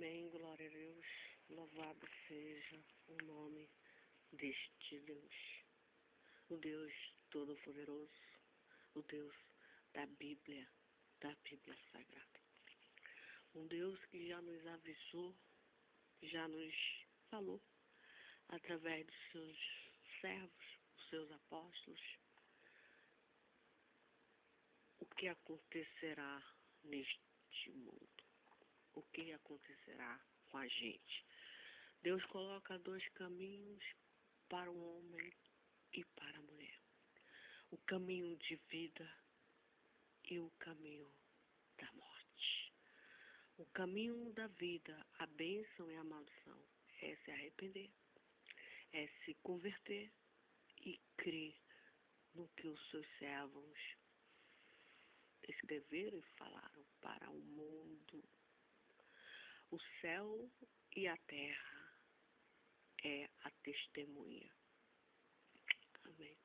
Amém, glória a Deus. Louvado seja o nome deste Deus, o Deus Todo-Poderoso, o Deus da Bíblia Sagrada. Um Deus que já nos avisou, já nos falou através dos seus servos, dos seus apóstolos, o que acontecerá neste mundo, o que acontecerá com a gente. Deus coloca dois caminhos para o homem e para a mulher: o caminho de vida e o caminho da morte. O caminho da vida, a bênção e a maldição, é se arrepender, é se converter e crer no que os seus servos escreveram e falaram para o mundo. O céu e a terra é a testemunha. Amém.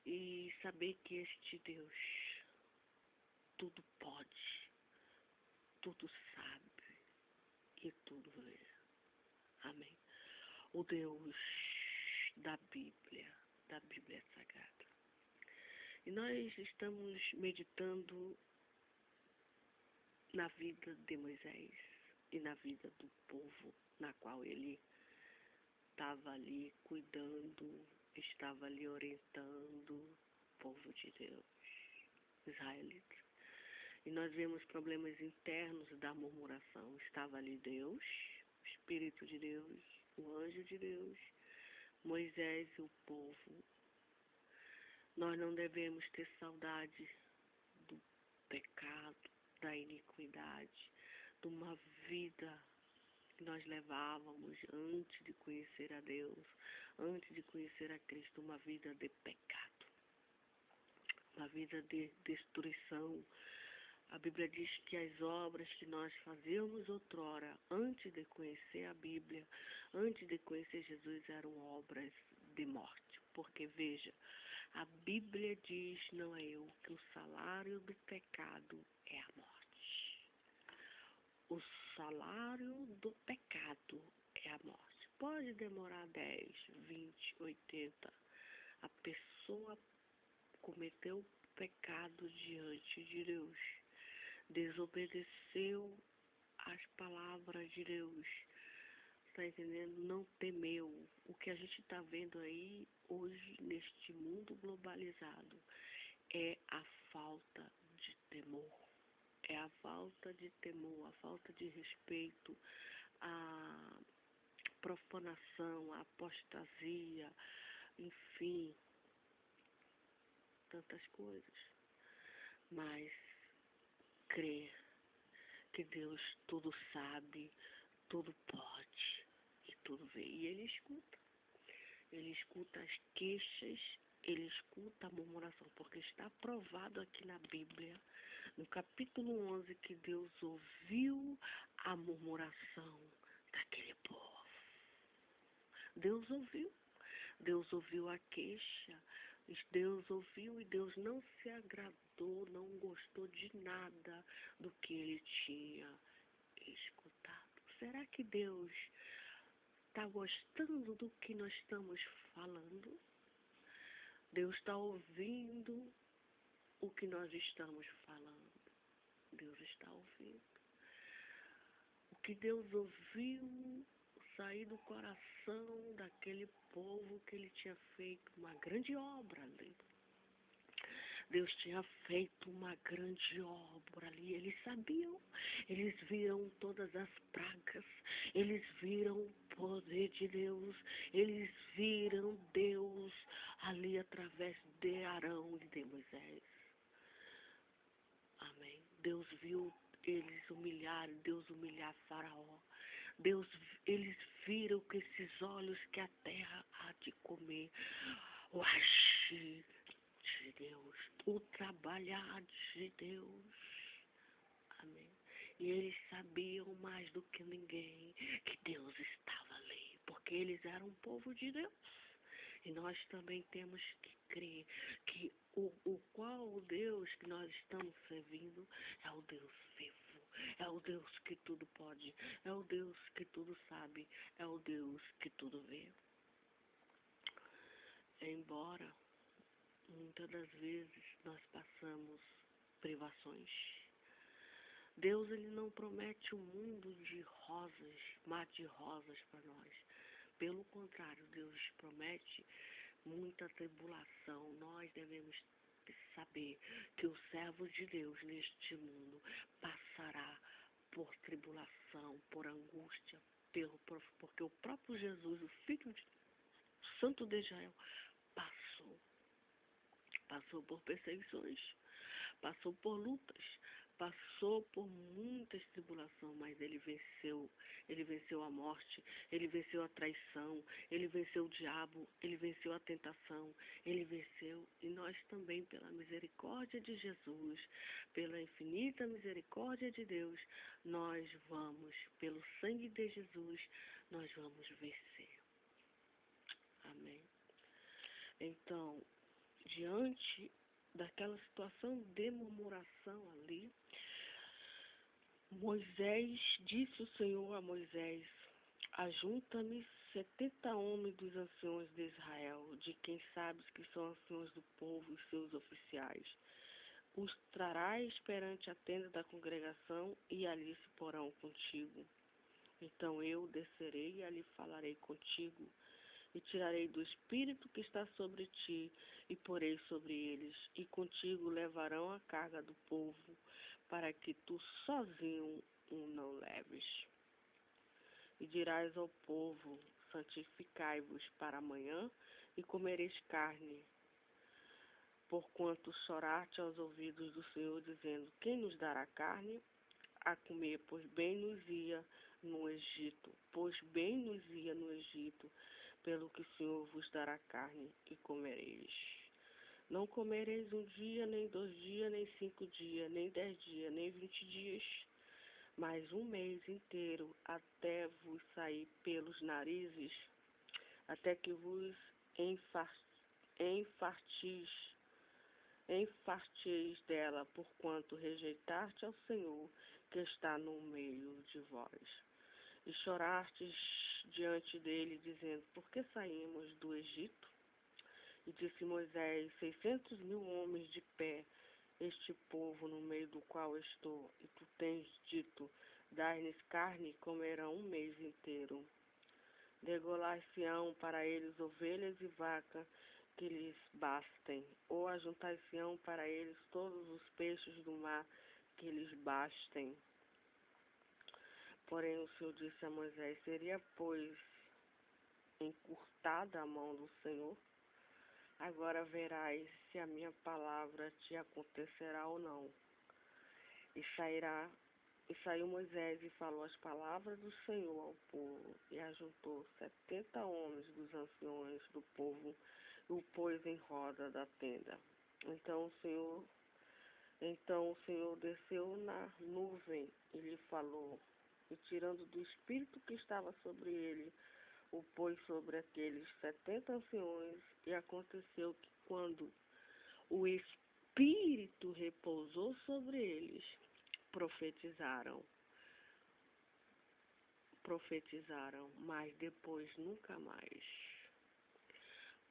E saber que este Deus tudo pode, tudo sabe e tudo vê. Amém. O Deus da Bíblia Sagrada. E nós estamos meditando na vida de Moisés e na vida do povo, na qual ele estava ali cuidando, estava ali orientando o povo de Deus, israelita. E nós vemos problemas internos da murmuração. Estava ali Deus, o Espírito de Deus, o anjo de Deus, Moisés e o povo. Nós não devemos ter saudade do pecado, da iniquidade, de uma vida que nós levávamos antes de conhecer a Deus, antes de conhecer a Cristo, uma vida de pecado, uma vida de destruição. A Bíblia diz que as obras que nós fazíamos outrora, antes de conhecer a Bíblia, antes de conhecer Jesus, eram obras de morte. Porque, veja, a Bíblia diz, não é eu, que o salário do pecado é a morte. O salário do pecado é a morte. Pode demorar 10, 20, 80. A pessoa cometeu pecado diante de Deus. Desobedeceu às palavras de Deus. Está entendendo? Não temeu. O que a gente está vendo aí hoje neste mundo globalizado é a falta de temor. É a falta de temor, a falta de respeito, a profanação, a apostasia, enfim, tantas coisas. Mas crer que Deus tudo sabe, tudo pode e tudo vê. E Ele escuta. Ele escuta as queixas, Ele escuta a murmuração, porque está provado aqui na Bíblia, no capítulo 11, que Deus ouviu a murmuração daquele povo. Deus ouviu a queixa, Deus ouviu e Deus não se agradou, não gostou de nada do que ele tinha escutado. Será que Deus está gostando do que nós estamos falando? Deus está ouvindo o que nós estamos falando. Deus está ouvindo. O que Deus ouviu sair do coração daquele povo, que ele tinha feito uma grande obra ali. Deus tinha feito uma grande obra ali. Eles sabiam, eles viram todas as pragas, eles viram o poder de Deus, eles viram Deus ali através de Arão e de Moisés. Amém. Deus viu eles humilharem, Deus humilhar Faraó. Eles viram com esses olhos que a terra há de comer o agir de Deus, o trabalhar de Deus. Amém. E eles sabiam mais do que ninguém que Deus estava ali, porque eles eram um povo de Deus. E nós também temos que crer que o qual Deus que nós estamos servindo é o Deus vivo, é o Deus que tudo pode, é o Deus que tudo sabe, é o Deus que tudo vê. Embora muitas das vezes nós passamos privações, Deus ele não promete um mundo de rosas, mar de rosas para nós. Pelo contrário, Deus promete muita tribulação. Nós devemos saber que o servo de Deus neste mundo passará por tribulação, por angústia, porque o próprio Jesus, o Filho de Santo de Israel, passou por perseguições, passou por lutas, passou por muitas tribulações, mas ele venceu a morte, ele venceu a traição, ele venceu o diabo, ele venceu a tentação, ele venceu, e nós também, pela misericórdia de Jesus, pela infinita misericórdia de Deus, nós vamos, pelo sangue de Jesus, nós vamos vencer. Amém. Então, diante daquela situação de murmuração ali, Moisés disse o Senhor a Moisés: ajunta-me 70 homens dos anciões de Israel, de quem sabes que são anciões do povo e seus oficiais. Os trarás perante a tenda da congregação e ali se porão contigo. Então eu descerei e ali falarei contigo, e tirarei do espírito que está sobre ti, e porei sobre eles, e contigo levarão a carga do povo, para que tu sozinho o não leves. E dirás ao povo: santificai-vos para amanhã, e comereis carne, porquanto choraste aos ouvidos do Senhor, dizendo: quem nos dará carne a comer? Pois bem nos ia no Egito, pelo que o Senhor vos dará carne e comereis. Não comereis 1 dia, nem 2 dias, nem 5 dias, nem 10 dias, nem 20 dias, mas 1 mês inteiro, até vos sair pelos narizes, até que vos enfarteis dela, porquanto rejeitaste ao Senhor, que está no meio de vós. E chorastes diante dele, dizendo: por que saímos do Egito? E disse Moisés: 600.000 homens de pé, este povo no meio do qual estou, e tu tens dito: dai-lhes carne e comerão 1 mês inteiro. Degolar-se-ão para eles ovelhas e vacas que lhes bastem, ou ajuntar-se-ão para eles todos os peixes do mar que lhes bastem. Porém o Senhor disse a Moisés: seria, pois, encurtada a mão do Senhor? Agora verás se a minha palavra te acontecerá ou não. E saiu Moisés e falou as palavras do Senhor ao povo, e ajuntou 70 homens dos anciões do povo, e o pôs em roda da tenda. Então o Senhor desceu na nuvem e lhe falou, e tirando do espírito que estava sobre ele, o pôs sobre aqueles 70 anciões, e aconteceu que quando o espírito repousou sobre eles, profetizaram, mas depois nunca mais.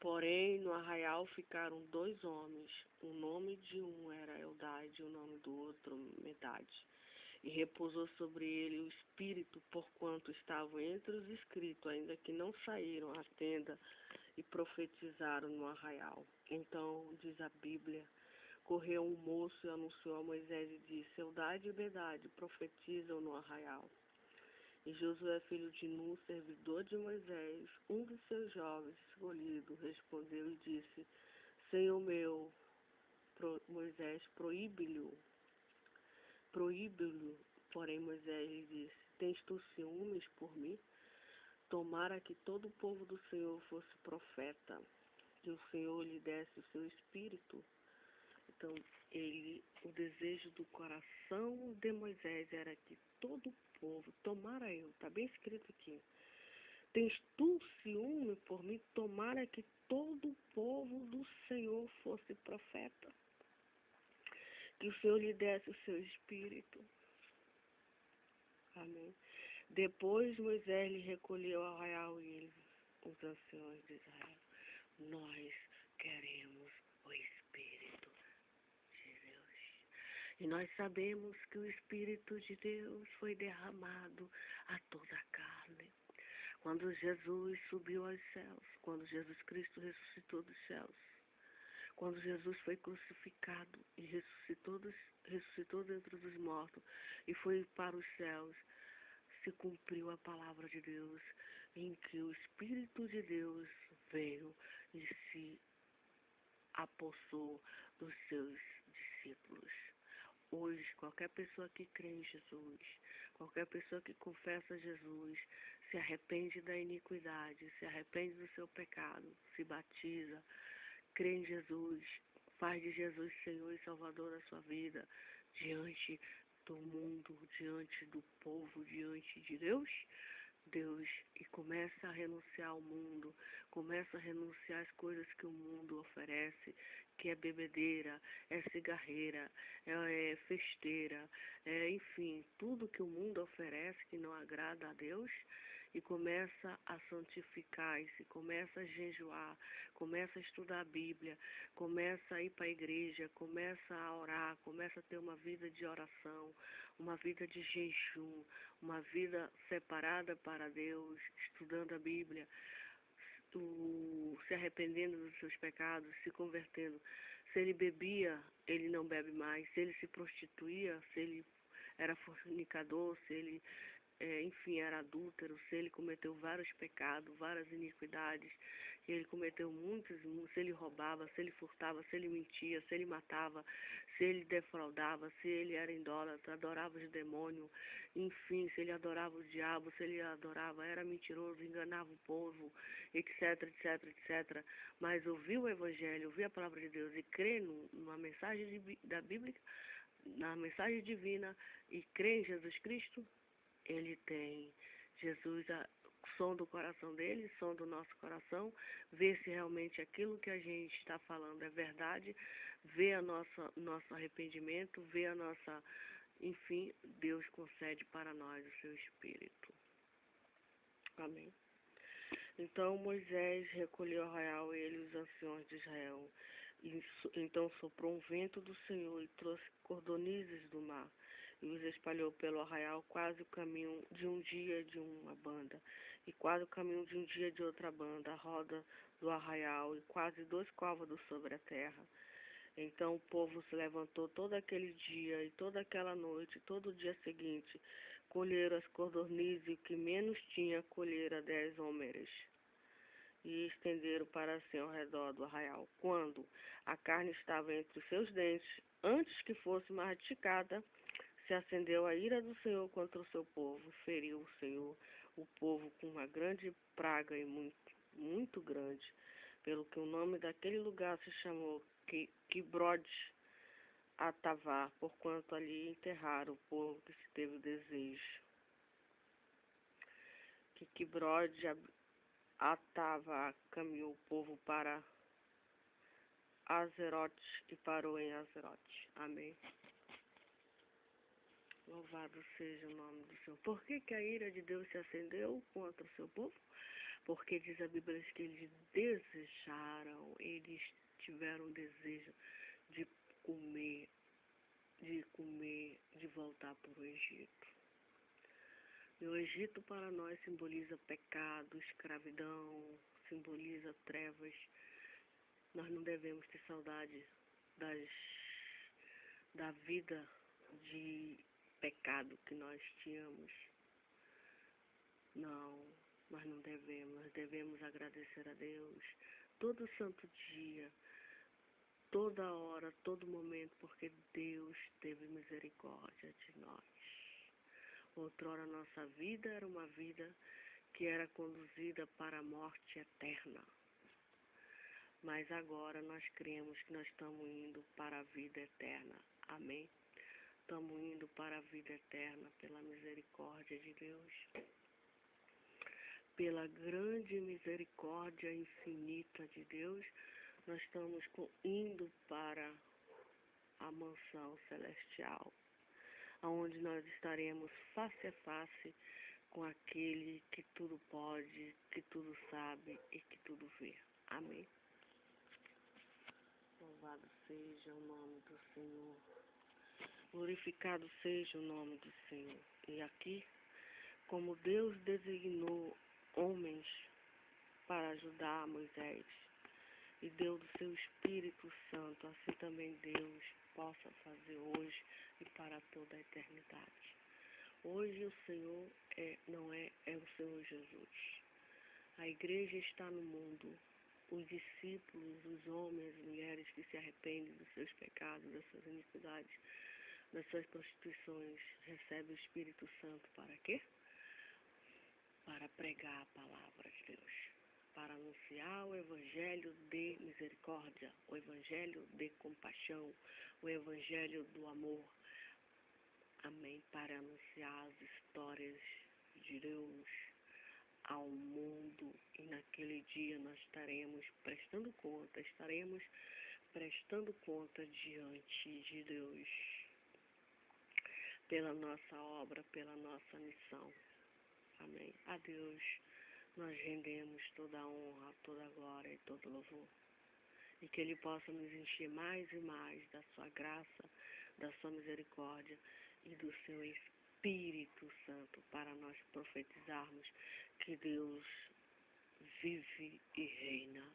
Porém, no arraial ficaram 2 homens, o nome de um era Eldade e o nome do outro Medade. E repousou sobre ele o espírito, porquanto estavam entre os inscritos, ainda que não saíram à tenda e profetizaram no arraial. Então, diz a Bíblia, correu um moço e anunciou a Moisés e disse: Eldade e Medade profetizam no arraial. E Josué, filho de Nun, servidor de Moisés, um dos seus jovens escolhidos, respondeu e disse: Senhor meu, Moisés, proíbe-lhe. Porém Moisés lhe disse: tens tu ciúmes por mim? Tomara que todo o povo do Senhor fosse profeta, que o Senhor lhe desse o seu espírito. Então, o desejo do coração de Moisés era que todo o povo, tomara eu, está bem escrito aqui, tens tu ciúme por mim? Tomara que todo o povo do Senhor fosse profeta, que o Senhor lhe desse o seu espírito. Amém. Depois Moisés lhe recolheu ao arraial e eles, os anciões de Israel. Nós queremos o Espírito de Deus. E nós sabemos que o Espírito de Deus foi derramado a toda a carne. Quando Jesus subiu aos céus, quando Jesus Cristo ressuscitou dos céus, quando Jesus foi crucificado e ressuscitou dentre os mortos e foi para os céus, se cumpriu a palavra de Deus, em que o Espírito de Deus veio e se apossou dos seus discípulos. Hoje, qualquer pessoa que crê em Jesus, qualquer pessoa que confessa Jesus, se arrepende da iniquidade, se arrepende do seu pecado, se batiza, crê em Jesus, faz de Jesus Senhor e Salvador da sua vida, diante do mundo, diante do povo, diante de Deus, e começa a renunciar ao mundo, começa a renunciar às coisas que o mundo oferece, que é bebedeira, é cigarreira, é festeira, enfim, tudo que o mundo oferece que não agrada a Deus, e começa a santificar-se, começa a jejuar, começa a estudar a Bíblia, começa a ir para a igreja, começa a orar, começa a ter uma vida de oração, uma vida de jejum, uma vida separada para Deus, estudando a Bíblia, se arrependendo dos seus pecados, se convertendo. Se ele bebia, ele não bebe mais. Se ele se prostituía, se ele era fornicador, se ele enfim, era adúltero, se ele cometeu vários pecados, várias iniquidades, ele cometeu muitos, se ele roubava, se ele furtava, se ele mentia, se ele matava, se ele defraudava, se ele era idólatra, adorava os demônios, enfim, se ele adorava o diabo, se ele adorava, era mentiroso, enganava o povo, etc, etc, etc. Mas ouviu o Evangelho, ouviu a palavra de Deus e crê numa mensagem da Bíblia, na mensagem divina e crê em Jesus Cristo, ele tem Jesus, som do coração dele, som do nosso coração, vê se realmente aquilo que a gente está falando é verdade, vê nosso arrependimento, vê a nossa, enfim, Deus concede para nós o seu Espírito. Amém. Então Moisés recolheu ao arraial ele e os anciões de Israel. Então soprou um vento do Senhor e trouxe cordonizes do mar e os espalhou pelo arraial quase o caminho de um dia de uma banda e quase o caminho de um dia de outra banda, a roda do arraial e quase 2 côvados sobre a terra. Então o povo se levantou todo aquele dia e toda aquela noite, todo o dia seguinte, colheram as cordonizes e o que menos tinha colhera 10 homeres e estenderam para si ao redor do arraial. Quando a carne estava entre os seus dentes, antes que fosse mastigada, se acendeu a ira do Senhor contra o seu povo, feriu o Senhor o povo com uma grande praga e muito grande, pelo que o nome daquele lugar se chamou Quibrod Atavá, porquanto ali enterraram o povo que se teve o desejo. Que Quibrod Atavá caminhou o povo para Azerote e parou em Azerote. Amém. Louvado seja o nome do Senhor. Por que a ira de Deus se acendeu contra o seu povo? Porque diz a Bíblia que eles desejaram, eles tiveram desejo de comer, de voltar para o Egito. E o Egito para nós simboliza pecado, escravidão, simboliza trevas. Nós não devemos ter saudade da vida de pecado que nós tínhamos. Não, nós não devemos. Nós devemos agradecer a Deus todo santo dia, toda hora, todo momento, porque Deus teve misericórdia de nós. Outrora nossa vida era uma vida que era conduzida para a morte eterna. Mas agora nós cremos que nós estamos indo para a vida eterna. Amém? Estamos indo para a vida eterna pela misericórdia de Deus. Pela grande misericórdia infinita de Deus, nós estamos indo para a mansão celestial. onde nós estaremos face a face com aquele que tudo pode, que tudo sabe e que tudo vê. Amém. Louvado seja o nome do Senhor. Glorificado seja o nome do Senhor. E aqui, como Deus designou homens para ajudar Moisés e deu do seu Espírito Santo, assim também Deus possa fazer hoje e para toda a eternidade. Hoje o Senhor é o Senhor Jesus. A igreja está no mundo. Os discípulos, os homens, as mulheres que se arrependem dos seus pecados, das suas iniquidades, das suas prostituições, recebem o Espírito Santo para quê? Para pregar a palavra de Deus, para anunciar o evangelho de misericórdia, o evangelho de compaixão, o evangelho do amor. Amém. Para anunciar as histórias de Deus ao mundo, e naquele dia nós estaremos prestando conta diante de Deus pela nossa obra, pela nossa missão. Amém. A Deus nós rendemos toda a honra, toda a glória e todo o louvor. E que Ele possa nos encher mais e mais da sua graça, da sua misericórdia e do seu Espírito Santo, para nós profetizarmos que Deus vive e reina,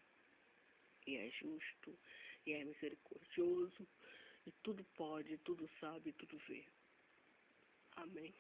e é justo, e é misericordioso, e tudo pode, tudo sabe, tudo vê. Amém.